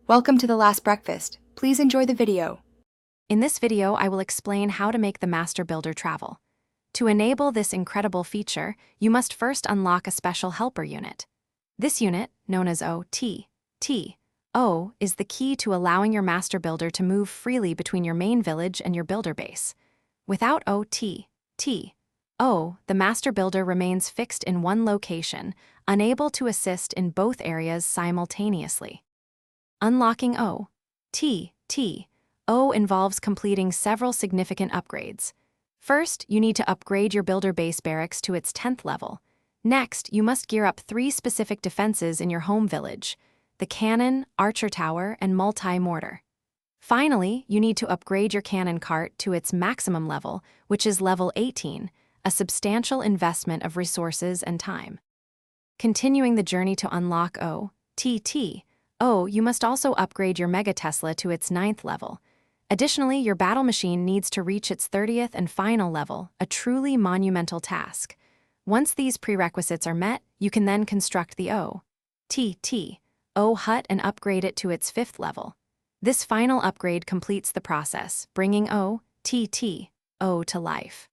Welcome to The Last Breakfast. Please enjoy the video. In this video, I will explain how to make the Master Builder travel. To enable this incredible feature, you must first unlock a special helper unit. This unit, known as OT, is the key to allowing your Master Builder to move freely between your main village and your builder base. Without OT, the Master Builder remains fixed in one location, unable to assist in both areas simultaneously. Unlocking O involves completing several significant upgrades. First, you need to upgrade your builder base barracks to its 10th level. Next, you must gear up 3 specific defenses in your home village: the cannon, archer tower, and multi-mortar. Finally, you need to upgrade your cannon cart to its maximum level, which is level 18, a substantial investment of resources and time. Continuing the journey to unlock you must also upgrade your Mega Tesla to its 9th level. Additionally, your battle machine needs to reach its 30th and final level, a truly monumental task. Once these prerequisites are met, you can then construct the hut and upgrade it to its 5th level. This final upgrade completes the process, bringing to life.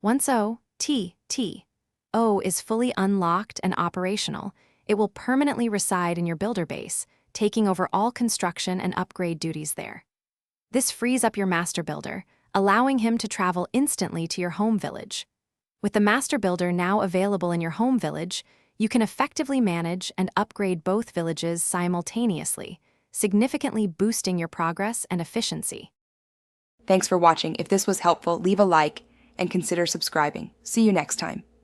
Once is fully unlocked and operational, it will permanently reside in your builder base, taking over all construction and upgrade duties there. This frees up your Master Builder, allowing him to travel instantly to your home village. With the Master Builder now available in your home village, you can effectively manage and upgrade both villages simultaneously, significantly boosting your progress and efficiency. Thanks for watching. If this was helpful, leave a like and consider subscribing. See you next time.